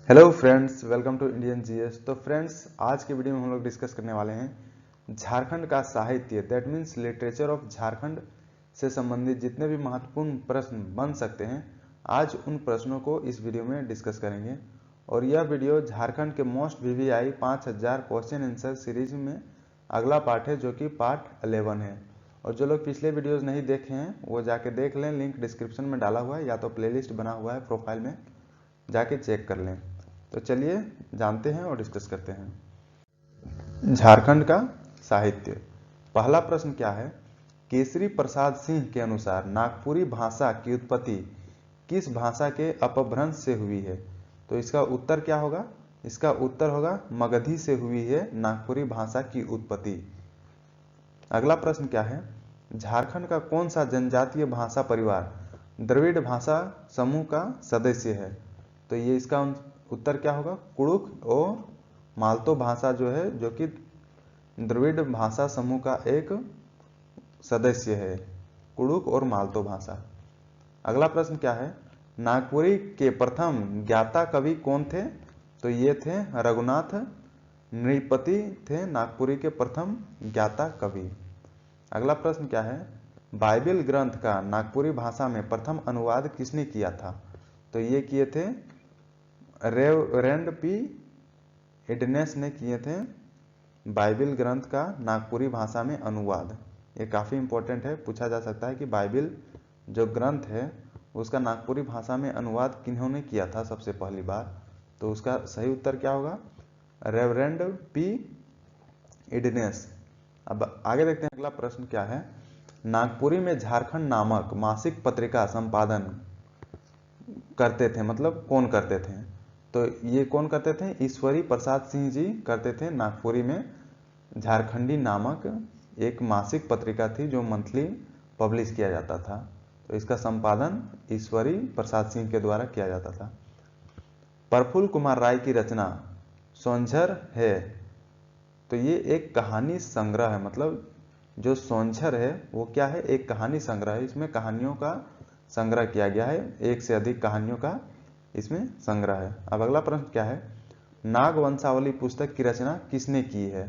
Hello friends, welcome to Indian GS. तो friends, आज के वीडियो में हम लोग डिस्कस करने वाले हैं झारखंड का साहित्य, that means literature of Jharkhand से संबंधित जितने भी महत्वपूर्ण प्रश्न बन सकते हैं, आज उन प्रश्नों को इस वीडियो में डिस्कस करेंगे। और यह वीडियो झारखंड के most VVI 5000 question answer series में अगला पार्ट है, जो कि पार्ट 11 है। और जो लोग पिछले वीडियोज नहीं देखे हैं वो जाके देख लें, लिंक डिस्क्रिप्शन में डाला हुआ है, या तो प्लेलिस्ट बना हुआ है प्रोफाइल में, जाके चेक कर लें। तो चलिए जानते हैं और डिस्कस करते हैं झारखंड का साहित्य। पहला प्रश्न क्या है? केसरी प्रसाद सिंह के अनुसार नागपुरी भाषा की उत्पत्ति किस भाषा के अपभ्रंश से हुई है? तो इसका उत्तर क्या होगा? इसका उत्तर होगा मगधी से हुई है नागपुरी भाषा की उत्पत्ति। अगला प्रश्न क्या है? झारखंड का कौन सा जनजातीय भाषा परिवार द्रविड़ भाषा समूह का सदस्य है? तो ये इसका उत्तर क्या होगा? कुड़ुख और मालतो भाषा जो है, जो कि द्रविड़ भाषा समूह का एक सदस्य है, कुड़ुख और मालतो भाषा। अगला प्रश्न क्या है? नागपुरी के प्रथम ज्ञाता कवि कौन थे? तो ये थे रघुनाथ नृपति थे नागपुरी के प्रथम ज्ञाता कवि। अगला प्रश्न क्या है? बाइबिल ग्रंथ का नागपुरी भाषा में प्रथम अनुवाद किसने किया था? तो ये किए थे रेवरेंड पी इडनेस ने किए थे बाइबिल ग्रंथ का नागपुरी भाषा में अनुवाद। ये काफ़ी इंपॉर्टेंट है, पूछा जा सकता है कि बाइबिल जो ग्रंथ है उसका नागपुरी भाषा में अनुवाद किन्होंने किया था सबसे पहली बार? तो उसका सही उत्तर क्या होगा? रेवरेंड पी इडनेस। अब आगे देखते हैं, अगला प्रश्न क्या है? नागपुरी में झारखंड नामक मासिक पत्रिका संपादन करते थे, मतलब कौन करते थे? तो ये कौन करते थे? ईश्वरी प्रसाद सिंह जी करते थे। नागपुरी में झारखंडी नामक एक मासिक पत्रिका थी जो मंथली पब्लिश किया जाता था। तो इसका संपादन ईश्वरी प्रसाद सिंह के द्वारा किया जाता था। प्रफुल्ल कुमार राय की रचना सोंझर है, तो ये एक कहानी संग्रह है। मतलब जो सोंझर है वो क्या है? एक कहानी संग्रह है। इसमें कहानियों का संग्रह किया गया है, एक से अधिक कहानियों का इसमें संग्रह है। अब अगला प्रश्न क्या है? नागवंशावली पुस्तक की रचना किसने की है?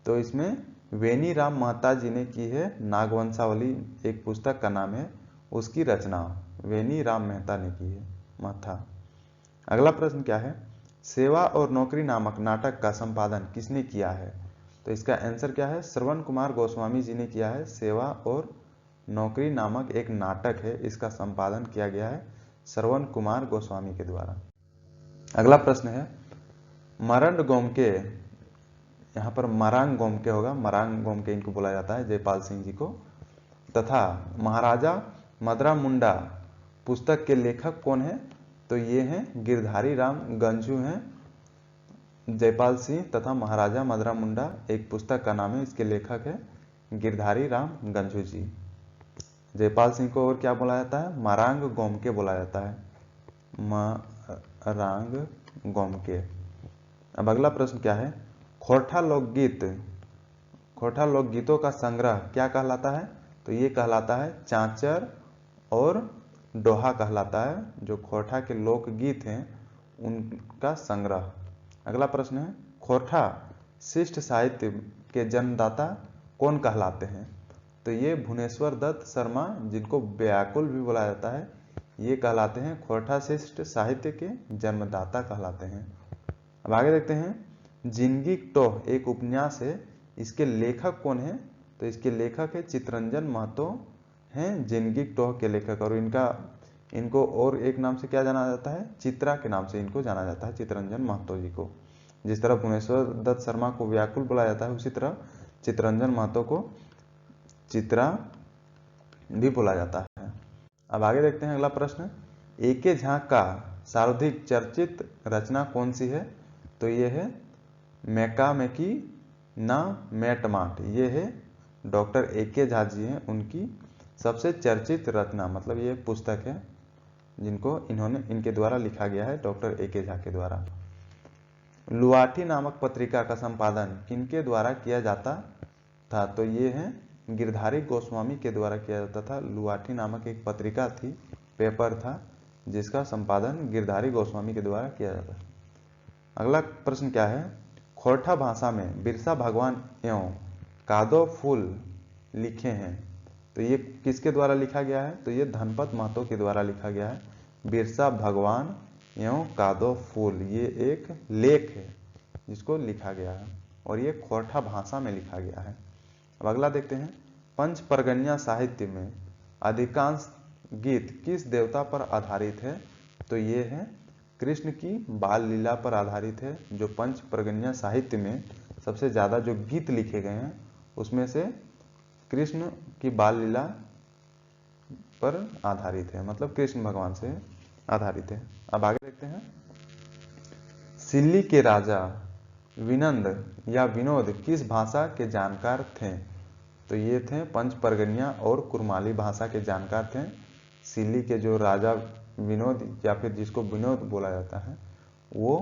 तो इसमें वेनी राम महता जी ने की है। नागवंशावली एक पुस्तक का नाम है, उसकी रचना वेनी राम मेहता ने की है, महता। अगला प्रश्न क्या है? सेवा और नौकरी नामक नाटक का संपादन किसने किया है? तो इसका आंसर क्या है? श्रवण कुमार गोस्वामी जी ने किया है। सेवा और नौकरी नामक एक नाटक है, इसका संपादन किया गया है श्रवण कुमार गोस्वामी के द्वारा। अगला प्रश्न है, मरंड गोमके, यहाँ पर मरांग गोमके होगा, मरांग गोमके इनको बोला जाता है, जयपाल सिंह जी को, तथा महाराजा मदरा मुंडा पुस्तक के लेखक कौन है? तो ये हैं गिरधारी राम गंझू हैं। जयपाल सिंह तथा महाराजा मदरा मुंडा एक पुस्तक का नाम है, इसके लेखक है गिरधारी राम गंझू जी। जयपाल सिंह को और क्या बोला जाता है? मरांग गोमके बोला जाता है, मरांग गोमके। अब अगला प्रश्न क्या है? खोरठा लोकगीत, खोरठा लोकगीतों का संग्रह क्या कहलाता है? तो ये कहलाता है चांचर और डोहा कहलाता है। जो खोरठा के लोकगीत हैं उनका संग्रह। अगला प्रश्न है, खोरठा शिष्ट साहित्य के जन्मदाता कौन कहलाते हैं? तो ये भुवनेश्वर दत्त शर्मा, जिनको व्याकुल भी बोला जाता है, ये कहलाते हैं खोरठा शिष्ट साहित्य के जन्मदाता कहलाते हैं। अब आगे देखते हैं, जिंदगी टोह एक उपन्यास है, इसके लेखक कौन है? तो इसके लेखक है चितरंजन महतो हैं जिंदगी टोह के लेखक। और इनको और एक नाम से क्या जाना जाता है? चित्रा के नाम से इनको जाना जाता है, चितरंजन महतो जी को। जिस तरह भुवनेश्वर दत्त शर्मा को व्याकुल बोला जाता है, उसी तरह चितरंजन महतो को चित्रा भी बोला जाता है। अब आगे देखते हैं, अगला प्रश्न, ए.के. झा का सर्वाधिक चर्चित रचना कौन सी है? तो ये है मैकामेकी ना मैटमाट। ये है डॉक्टर ए.के. झा जी हैं, उनकी सबसे चर्चित रचना, मतलब ये पुस्तक है जिनको इनके द्वारा लिखा गया है, डॉक्टर ए.के. झा के द्वारा। लुआठी नामक पत्रिका का संपादन किनके द्वारा किया जाता था? तो ये है गिरधारी गोस्वामी के द्वारा किया जाता था। लुआठी नामक एक पत्रिका थी, पेपर था, जिसका संपादन गिरधारी गोस्वामी के द्वारा किया जाता था। अगला प्रश्न क्या है, खोरठा भाषा में बिरसा भगवान एवं कादो फूल लिखे हैं, तो ये किसके द्वारा लिखा गया है, तो ये धनपत महतो के द्वारा लिखा गया है। बिरसा भगवान एवं कादो फूल ये एक लेख है जिसको लिखा गया है और ये खोरठा भाषा में लिखा गया है। अब अगला देखते हैं, पंच परगनिया साहित्य में अधिकांश गीत किस देवता पर आधारित है, तो ये है कृष्ण की बाल लीला पर आधारित है। जो पंच परगनिया साहित्य में सबसे ज़्यादा जो गीत लिखे गए हैं उसमें से कृष्ण की बाल लीला पर आधारित है, मतलब कृष्ण भगवान से आधारित है। अब आगे देखते हैं, सिल्ली के राजा विनंद या विनोद किस भाषा के जानकार थे, तो ये थे पंच परगनिया और कुरमाली भाषा के जानकार थे। सिल्ली के जो राजा विनोद या फिर जिसको विनोद बोला जाता है वो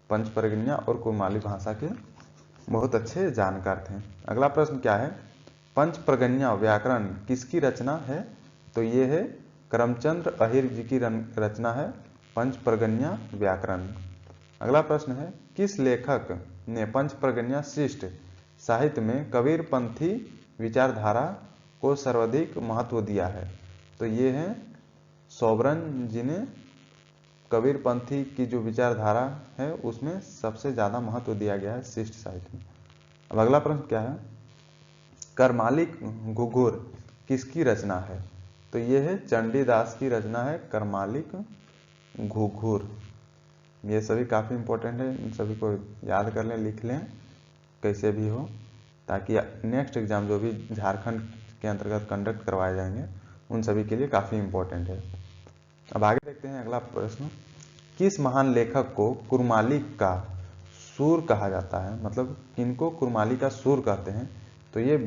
पंच परगनिया और कुरमाली भाषा के बहुत अच्छे जानकार थे। अगला प्रश्न क्या है, पंच परगनिया व्याकरण किसकी रचना है, तो ये है करमचंद्र अहिर जी की रचना है पंच परगनिया व्याकरण। अगला प्रश्न है, किस लेखक ने पंच परगनिया शिष्ट साहित्य में कबीरपंथी विचारधारा को सर्वाधिक महत्व दिया है, तो ये है सोबरन जी ने कबीरपंथी की जो विचारधारा है उसमें सबसे ज़्यादा महत्व दिया गया है शिष्ट साहित्य में। अब अगला प्रश्न क्या है, करमालिक घुघुर किसकी रचना है, तो ये है चंडीदास की रचना है करमालिक घुघुर। ये सभी काफ़ी इंपॉर्टेंट है, इन सभी को याद कर लें, लिख लें कैसे भी हो, ताकि नेक्स्ट एग्जाम जो भी झारखंड के अंतर्गत कंडक्ट करवाए जाएंगे उन सभी के लिए काफ़ी इंपॉर्टेंट है। अब आगे देखते हैं अगला प्रश्न, किस महान लेखक को कुरमाली का सूर कहा जाता है, मतलब किनको कुरमाली का सूर कहते हैं, तो ये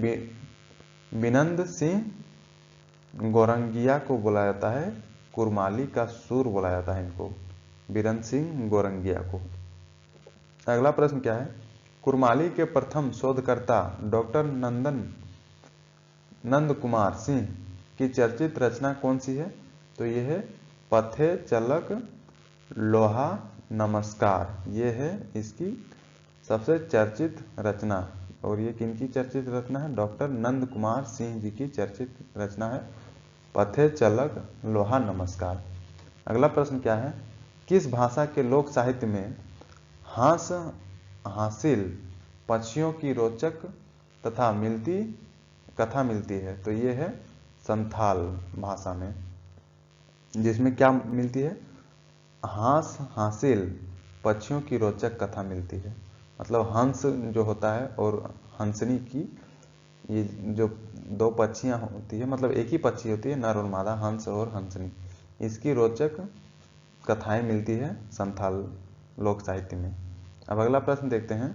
बिनंद सिंह गोरंगिया को बोला जाता है, कुरमाली का सूर बोला जाता है इनको, बिरंद सिंह गोरंगिया को। अगला प्रश्न क्या है, कुरमाली के प्रथम शोधकर्ता डॉक्टर नंद कुमार सिंह की चर्चित रचना कौन सी है, तो ये है पथे चलक लोहा नमस्कार, ये है इसकी सबसे चर्चित रचना। और ये किनकी चर्चित रचना है, डॉक्टर नंद कुमार सिंह जी की चर्चित रचना है पथे चलक लोहा नमस्कार। अगला प्रश्न क्या है, किस भाषा के लोक साहित्य में हासिल पक्षियों की रोचक तथा कथा मिलती है, तो ये है संथाल भाषा में, जिसमें क्या मिलती है, हासिल पक्षियों की रोचक कथा मिलती है। मतलब हंस जो होता है और हंसनी की, ये जो दो पक्षियां होती है, मतलब एक ही पक्षी होती है नर और मादा, हंस और हंसनी, इसकी रोचक कथाएं मिलती है संथाल लोक साहित्य में। अब अगला प्रश्न देखते हैं,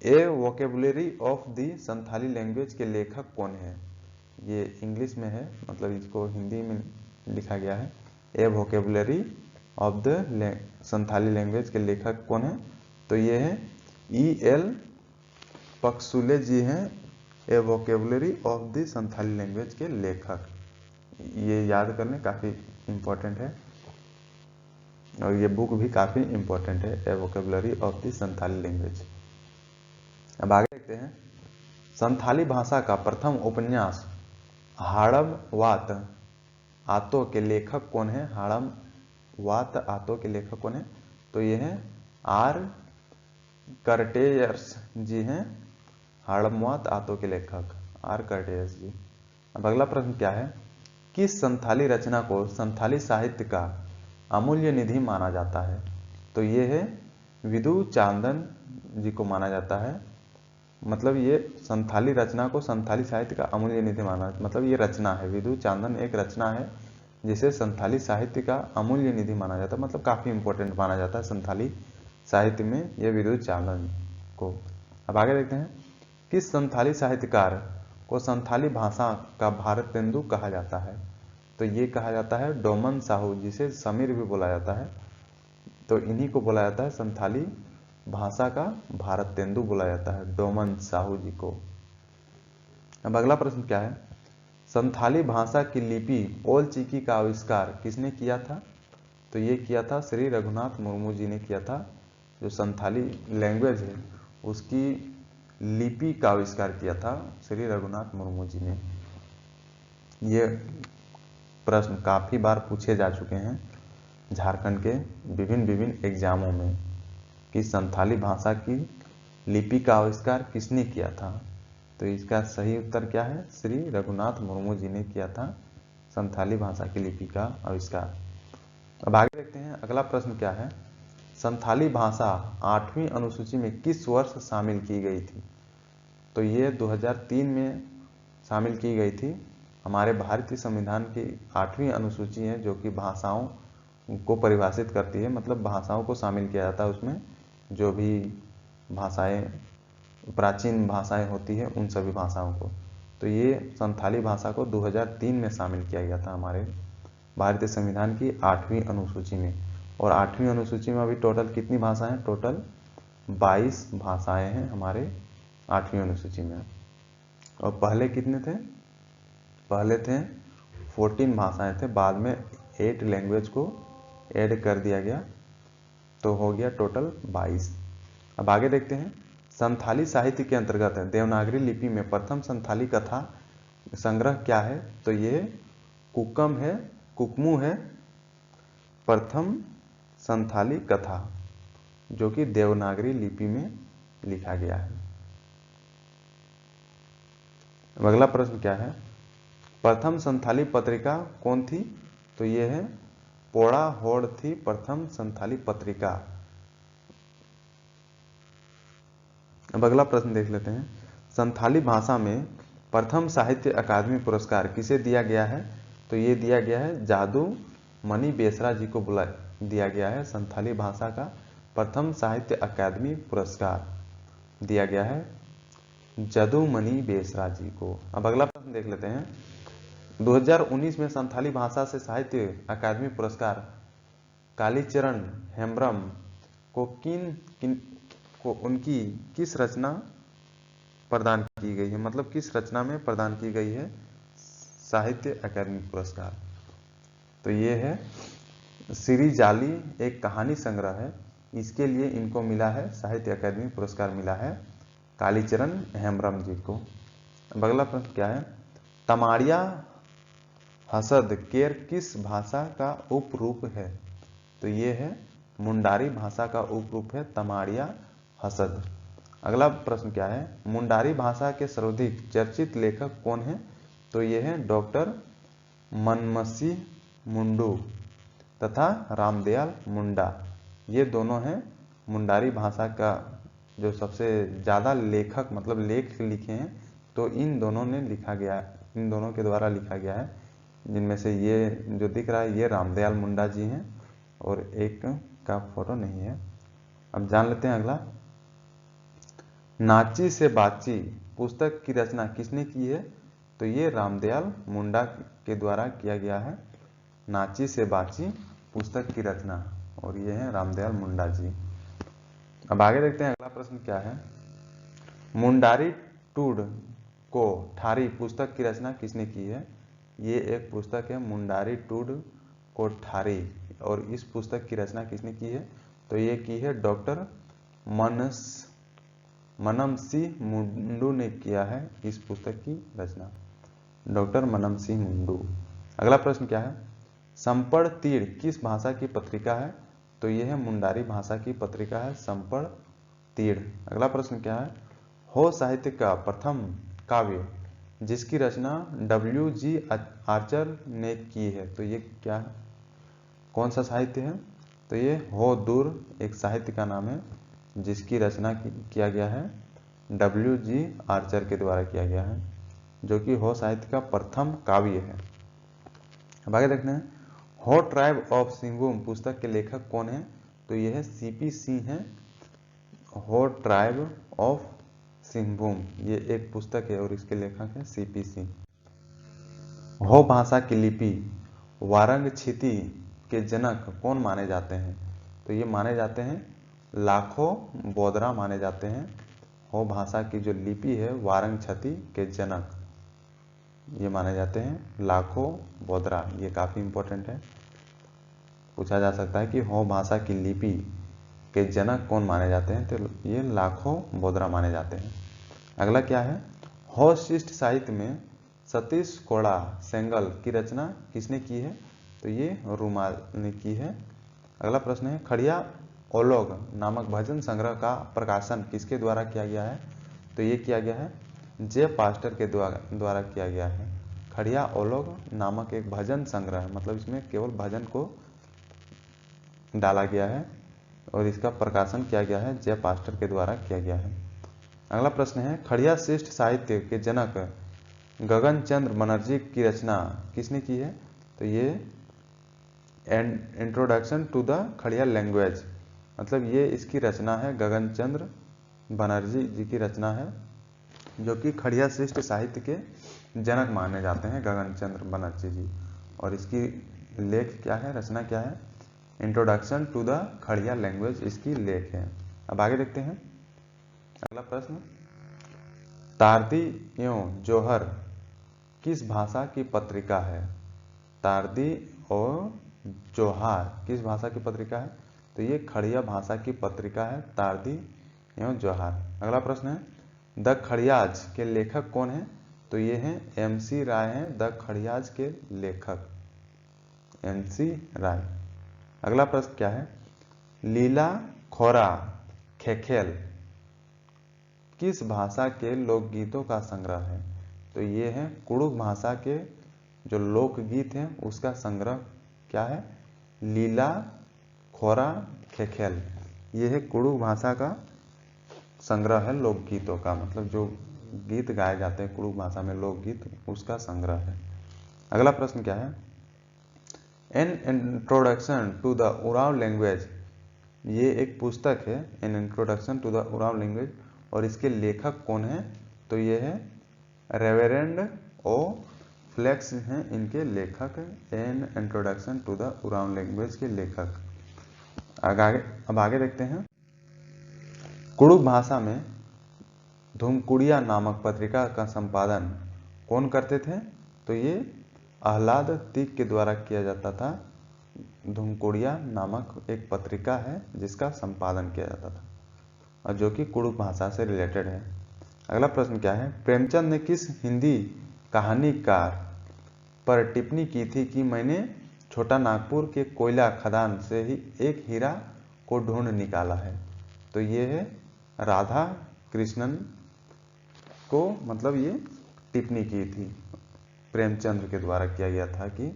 A vocabulary of the Santali language के लेखक कौन है, ये इंग्लिश में है, मतलब इसको हिंदी में लिखा गया है, A vocabulary of the Santali language के लेखक कौन है, तो ये है E.L. पक्सुले जी हैं A vocabulary of the Santali language के लेखक। ये याद करने काफ़ी इम्पोर्टेंट है और ये बुक भी काफ़ी इम्पोर्टेंट है, A vocabulary of the Santali language. अब आगे देखते हैं, संथाली भाषा का प्रथम उपन्यास हाड़म वात आतो के लेखक कौन है, हाड़म वात आतो के लेखक कौन है, तो ये हैं आर कर्टेयर्स जी हैं हाड़मवात आतो के लेखक आर कर्टेयर्स जी। अब अगला प्रश्न क्या है, किस संथाली रचना को संथाली साहित्य का अमूल्य निधि माना जाता है, तो ये है विदु चांदन जी को माना जाता है। मतलब ये संथाली रचना को संथाली साहित्य का अमूल्य निधि माना, मतलब ये रचना है, विदु चांदन एक रचना है जिसे संथाली साहित्य का अमूल्य निधि माना जाता है, मतलब काफ़ी इंपॉर्टेंट माना जाता है संथाली साहित्य में ये विदु चांदन को। अब आगे देखते हैं, किस संथाली साहित्यकार को संथाली भाषा का भारतेंदु कहा जाता है, तो ये कहा जाता है डोमन साहू, जिसे समीर भी बोला जाता है, तो इन्हीं को बोला जाता है संथाली भाषा का भारतेंदु बोला जाता है, डोमन साहू जी को। अब अगला प्रश्न क्या है, संथाली भाषा की लिपि ओल चिकी का आविष्कार किसने किया था, तो ये किया था श्री रघुनाथ मुर्मू जी ने किया था जो संथाली लैंग्वेज है उसकी लिपि का आविष्कार किया था श्री रघुनाथ मुर्मू जी ने। ये प्रश्न काफ़ी बार पूछे जा चुके हैं झारखंड के विभिन्न एग्जामों में कि संथाली भाषा की लिपि का आविष्कार किसने किया था। तो इसका सही उत्तर क्या है? श्री रघुनाथ मुर्मू जी ने किया था संथाली भाषा की लिपि का आविष्कार। अब आगे देखते हैं अगला प्रश्न क्या है। संथाली भाषा 8वीं अनुसूची में किस वर्ष शामिल की गई थी? तो ये 2003 में शामिल की गई थी। हमारे भारतीय संविधान की 8वीं अनुसूची है जो कि भाषाओं को परिभाषित करती है, मतलब भाषाओं को शामिल किया जाता है उसमें, जो भी भाषाएं प्राचीन भाषाएं होती है उन सभी भाषाओं को। तो ये संथाली भाषा को 2003 में शामिल किया गया था हमारे भारतीय संविधान की 8वीं अनुसूची में। और 8वीं अनुसूची में अभी टोटल कितनी भाषाएं हैं? टोटल 22 भाषाएं हैं हमारे 8वीं अनुसूची में। और पहले कितने थे? पहले थे 14 भाषाएं थे, बाद में 8 लैंग्वेज को ऐड कर दिया गया, तो हो गया टोटल 22। अब आगे देखते हैं संथाली साहित्य के अंतर्गत देवनागरी लिपि में प्रथम संथाली कथा संग्रह क्या है? तो ये कुकमू है प्रथम संथाली कथा जो कि देवनागरी लिपि में लिखा गया है। अगला प्रश्न क्या है? प्रथम संथाली पत्रिका कौन थी? तो ये है पोड़ा होड़ थी प्रथम संथाली पत्रिका। अब अगला प्रश्न देख लेते हैं। संथाली भाषा में प्रथम साहित्य अकादमी पुरस्कार किसे दिया गया है? तो ये दिया गया है जादू मणि बेसरा जी को दिया गया है। संथाली भाषा का प्रथम साहित्य अकादमी पुरस्कार दिया गया है जदुमणि बेसरा जी को। अब अगला प्रश्न देख लेते हैं। 2019 में संथाली भाषा से साहित्य अकादमी पुरस्कार कालीचरण हेम्ब्रम को उनकी किस रचना प्रदान की गई है? मतलब किस रचना में प्रदान की गई है साहित्य अकादमी पुरस्कार? तो ये है श्री जाली एक कहानी संग्रह है, इसके लिए इनको मिला है साहित्य अकादमी पुरस्कार मिला है कालीचरण हेम्ब्रम जी को। अब अगला प्रश्न क्या है? तमाड़िया हसद केर किस भाषा का उपरूप है? तो ये है मुंडारी भाषा का उपरूप है तमाड़िया हसद। अगला प्रश्न क्या है? मुंडारी भाषा के सर्वाधिक चर्चित लेखक कौन है? तो ये है डॉक्टर मनमसी मुंडू तथा रामदयाल मुंडा। ये दोनों हैं मुंडारी भाषा का जो सबसे ज़्यादा लेखक, मतलब लेख लिखे हैं, तो इन दोनों ने लिखा गया है, इन दोनों के द्वारा लिखा गया है, जिनमें से ये जो दिख रहा है ये रामदयाल मुंडा जी हैं और एक का फोटो नहीं है। अब जान लेते हैं अगला। नाची से बाची पुस्तक की रचना किसने की है? तो ये रामदयाल मुंडा के द्वारा किया गया है नाची से बाची पुस्तक की रचना, और ये है रामदयाल मुंडा जी। अब आगे देखते हैं अगला प्रश्न क्या है। मुंडारी टूड को ठारी पुस्तक की रचना किसने की है? ये एक पुस्तक है मुंडारी टूड को ठारी, और इस पुस्तक की रचना किसने की है? तो ये की है डॉक्टर मनमसी मुंडू ने किया है इस पुस्तक की रचना, डॉक्टर मनमसी मुंडू। अगला प्रश्न क्या है? संपड़ तीर किस भाषा की पत्रिका है? तो यह है मुंडारी भाषा की पत्रिका है संपड़ तीर। अगला प्रश्न क्या है? हो साहित्य का प्रथम काव्य जिसकी रचना W.G. आर्चर ने की है, तो ये क्या है? कौन सा साहित्य है? तो ये हो दूर एक साहित्य का नाम है जिसकी रचना किया गया है W.G. आर्चर के द्वारा किया गया है, जो कि हो साहित्य का प्रथम काव्य है। अब आगे देखते हैं। हो ट्राइब ऑफ सिंहभूम पुस्तक के लेखक कौन है? तो यह है C.P. सिंह है। हो ट्राइब ऑफ सिंहभूम ये एक पुस्तक है और इसके लेखक है C.P. सिंह। हो भाषा की लिपि वारंग क्षिति के जनक कौन माने जाते हैं? तो ये माने जाते हैं लाखों बोदरा माने जाते हैं। हो भाषा की जो लिपि है वारंग क्षति के जनक ये माने जाते हैं लाखों बोदरा। ये काफ़ी इंपॉर्टेंट है, पूछा जा सकता है कि हो भाषा की लिपि के जनक कौन माने जाते हैं? तो ये लाखो बोदरा माने जाते हैं। अगला क्या है? हो शिष्ट साहित्य में सतीश कोड़ा सेंगल की रचना किसने की है? तो ये रूमाल ने की है। अगला प्रश्न है, खड़िया ओलोग नामक भजन संग्रह का प्रकाशन किसके द्वारा किया गया है? तो ये किया गया है जे पास्टर के द्वारा किया गया है। खड़िया ओलोग नामक एक भजन संग्रह है, मतलब इसमें केवल भजन को डाला गया है और इसका प्रकाशन किया गया है जय पास्टर के द्वारा किया गया है। अगला प्रश्न है, खड़िया श्रेष्ठ साहित्य के जनक गगन चंद्र बनर्जी की रचना किसने की है? तो ये introduction to the Kharia language, मतलब ये इसकी रचना है, गगन चंद्र बनर्जी जी की रचना है, जो कि खड़िया श्रेष्ठ साहित्य के जनक माने जाते हैं गगन चंद्र बनर्जी जी। और इसकी लेख क्या है, रचना क्या है? Introduction to the Kharia language इसकी लेख है। अब आगे देखते हैं अगला प्रश्न, तारदी एवं जोहर किस भाषा की पत्रिका है? तारदी और जोहार किस भाषा की पत्रिका है? तो ये खड़िया भाषा की पत्रिका है, तारदी एवं जोहार। अगला प्रश्न है, द खड़ियाज के लेखक कौन है? तो ये हैं MC राय हैं द खड़ियाज के लेखक, MC राय। अगला प्रश्न क्या है, लीला खोरा खेखेल किस भाषा के लोकगीतों का संग्रह है? तो ये है कुड़ुक भाषा के जो लोकगीत हैं उसका संग्रह क्या है? लीला खोरा खेखेल, ये है कुड़ुक भाषा का संग्रह है लोकगीतों का, मतलब जो गीत गाए जाते हैं कुड़ुक भाषा में लोकगीत, उसका संग्रह है। अगला प्रश्न क्या है, an introduction to the Oraon language, ये एक पुस्तक है an introduction to the Oraon language, और इसके लेखक कौन है? तो ये है रेवरेंड ओ फ्लेक्स हैं इनके लेखक, an introduction to the Oraon language के लेखक। अब आगे देखते हैं, कुड़ुक भाषा में धूमकुड़िया नामक पत्रिका का संपादन कौन करते थे? तो ये आह्लाद तीक के द्वारा किया जाता था। धूमकुड़िया नामक एक पत्रिका है जिसका संपादन किया जाता था और जो कि कुड़ुक भाषा से रिलेटेड है। अगला प्रश्न क्या है, प्रेमचंद ने किस हिंदी कहानीकार पर टिप्पणी की थी कि मैंने छोटा नागपुर के कोयला खदान से ही एक हीरा को ढूंढ निकाला है? तो ये है राधा कृष्णन को, मतलब ये टिप्पणी की थी प्रेमचंद्र के द्वारा किया गया था कि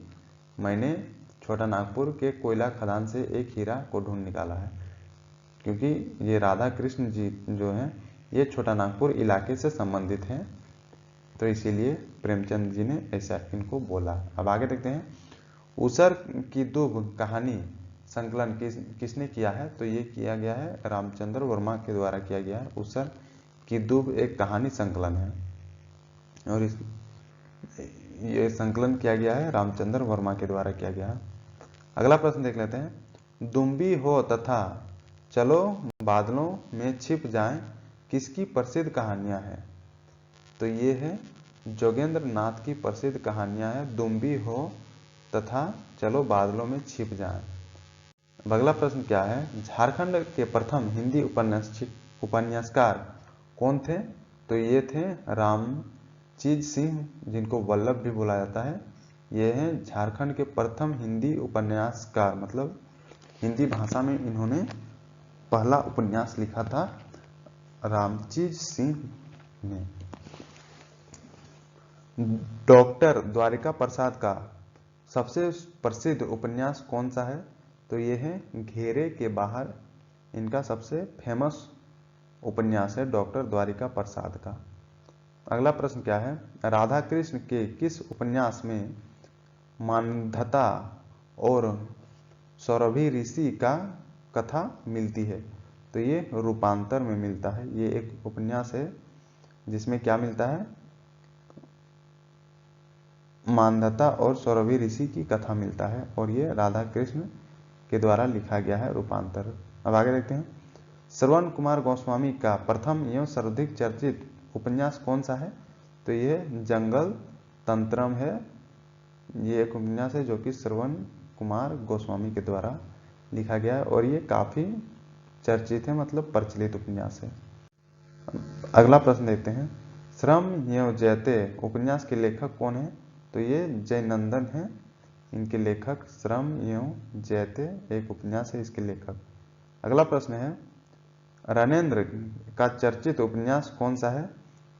मैंने छोटा नागपुर के कोयला खदान से एक हीरा को ढूंढ निकाला है, क्योंकि ये राधा कृष्ण जी जो हैं ये छोटा नागपुर इलाके से संबंधित हैं, तो इसीलिए प्रेमचंद जी ने ऐसा इनको बोला। अब आगे देखते हैं, उसर की दुब कहानी संकलन किसने किया है? तो ये किया गया है रामचंद्र वर्मा के द्वारा किया गया है। उसर की दुब एक कहानी संकलन है और ये संकलन किया गया है रामचंद्र वर्मा के द्वारा किया गया है। अगला प्रश्न देख लेते हैं, दुम्बी हो तथा चलो बादलों में छिप जाएं किसकी प्रसिद्ध कहानियां हैं? तो ये है जोगेंद्र नाथ की प्रसिद्ध कहानियां हैं, दुम्बी हो तथा चलो बादलों में छिप जाएं। अगला प्रश्न क्या है, झारखंड के प्रथम हिंदी उपन्यासकार कौन थे? तो ये थे रामचीज सिंह, जिनको वल्लभ भी बोला जाता है। ये हैं झारखंड के प्रथम हिंदी उपन्यासकार, मतलब हिंदी भाषा में इन्होंने पहला उपन्यास लिखा था, रामचीज सिंह ने। डॉक्टर द्वारिका प्रसाद का सबसे प्रसिद्ध उपन्यास कौन सा है? तो ये है घेरे के बाहर, इनका सबसे फेमस उपन्यास है डॉक्टर द्वारिका प्रसाद का। अगला प्रश्न क्या है, राधा कृष्ण के किस उपन्यास में मानधता और सौरभी ऋषि का कथा मिलती है? तो ये रूपांतर में मिलता है। ये एक उपन्यास है जिसमें क्या मिलता है, मानधता और सौरभी ऋषि की कथा मिलता है, और ये राधा कृष्ण के द्वारा लिखा गया है रूपांतर। अब आगे देखते हैं, श्रवण कुमार गोस्वामी का प्रथम एवं सर्वाधिक चर्चित उपन्यास कौन सा है? तो ये जंगल तंत्रम है। ये एक उपन्यास है जो कि श्रवण कुमार गोस्वामी के द्वारा लिखा गया है और ये काफ़ी चर्चित है मतलब प्रचलित उपन्यास है। अगला प्रश्न देखते हैं, श्रम एवं जयते उपन्यास के लेखक कौन है? तो ये जयनंदन है, इनके लेखक श्रम एवं जयते एक उपन्यास है, इसके लेखक। अगला प्रश्न है, रणेंद्र का चर्चित उपन्यास कौन सा है?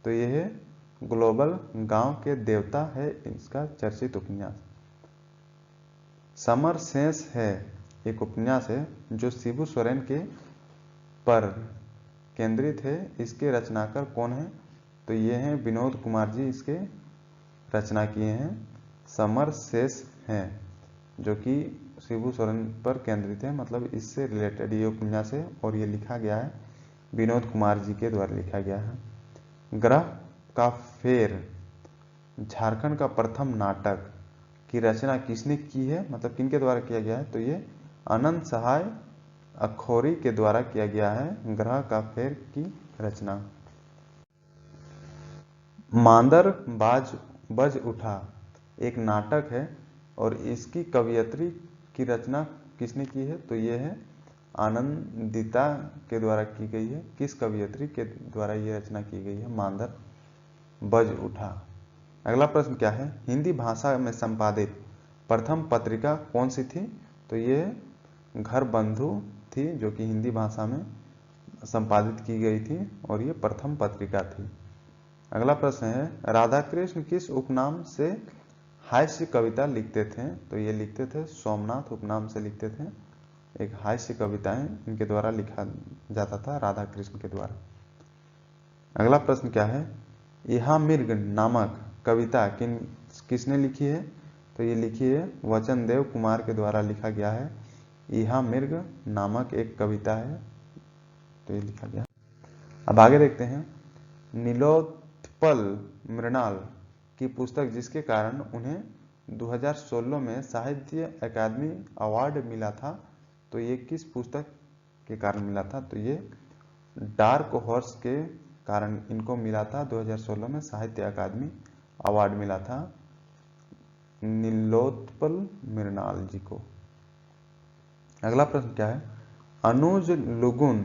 तो यह है ग्लोबल गांव के देवता है इसका चर्चित उपन्यास। समर सेंस है एक उपन्यास है जो शिबू सोरेन के पर केंद्रित है, इसके रचनाकार कौन है? तो ये हैं विनोद कुमार जी, इसके रचना किए हैं। समर सेंस है जो कि शिबू सोरेन पर केंद्रित है, मतलब इससे रिलेटेड ये उपन्यास है और ये लिखा गया है विनोद कुमार जी के द्वारा लिखा गया है। ग्रह का फेर झारखंड का प्रथम नाटक की रचना किसने की है, मतलब किनके द्वारा किया गया है? तो ये अनंत सहाय अखौरी के द्वारा किया गया है ग्रह का फेर की रचना। मांदर बाज बज उठा एक नाटक है और इसकी कवियत्री की रचना किसने की है? तो ये है आनंदिता के द्वारा की गई है। किस कवियत्री के द्वारा ये रचना की गई है? मांदर बज उठा। अगला प्रश्न क्या है, हिंदी भाषा में संपादित प्रथम पत्रिका कौन सी थी? तो ये घर बंधु थी जो कि हिंदी भाषा में संपादित की गई थी और ये प्रथम पत्रिका थी। अगला प्रश्न है, राधा कृष्ण किस उपनाम से हास्य कविता लिखते थे? तो ये लिखते थे सोमनाथ उपनाम से लिखते थे, एक हास्य कविताएं इनके द्वारा लिखा जाता था राधा कृष्ण के द्वारा। अगला प्रश्न क्या है, इहा मिर्ग नामक कविता किसने लिखी है? तो ये लिखी है वचनदेव कुमार के द्वारा लिखा गया है। इहा मिर्ग नामक एक कविता है, तो ये लिखा गया। अब आगे देखते हैं, नीलोत्पल मृणाल की पुस्तक जिसके कारण उन्हें 2016 में साहित्य अकादमी अवार्ड मिला था, तो ये किस पुस्तक के कारण मिला था? तो ये डार्क हॉर्स के कारण इनको मिला था 2016 में साहित्य अकादमी अवार्ड मिला था नीलोत्पल मृणाल जी को। अगला प्रश्न क्या है, अनुज लुगुन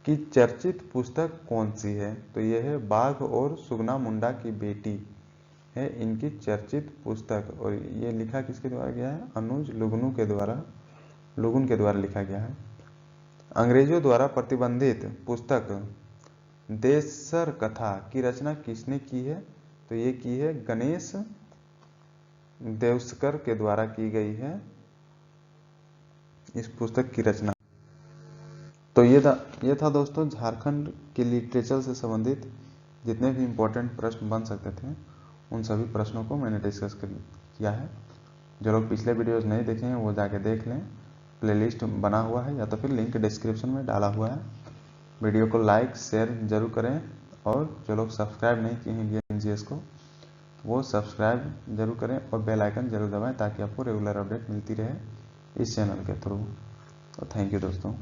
की चर्चित पुस्तक कौन सी है? तो यह है बाघ और सुगना मुंडा की बेटी है इनकी चर्चित पुस्तक, और ये लिखा किसके द्वारा गया है? अनुज लुगुन के द्वारा लिखा गया है। अंग्रेजों द्वारा प्रतिबंधित पुस्तक देशर कथा की रचना किसने की है? तो ये की है गणेश देवस्कर के द्वारा की गई है इस पुस्तक की रचना। तो ये था दोस्तों झारखंड के लिटरेचर से संबंधित जितने भी इम्पोर्टेंट प्रश्न बन सकते थे उन सभी प्रश्नों को मैंने डिस्कस किया है। जो लोग पिछले वीडियोस नहीं देखे हैं वो जाके देख लें, प्लेलिस्ट बना हुआ है या तो फिर लिंक डिस्क्रिप्शन में डाला हुआ है। वीडियो को लाइक शेयर जरूर करें और जो लोग सब्सक्राइब नहीं किए हैं GNGS को वो सब्सक्राइब जरूर करें और बेल आइकन जरूर दबाएं ताकि आपको रेगुलर अपडेट मिलती रहे इस चैनल के थ्रू। तो थैंक यू दोस्तों।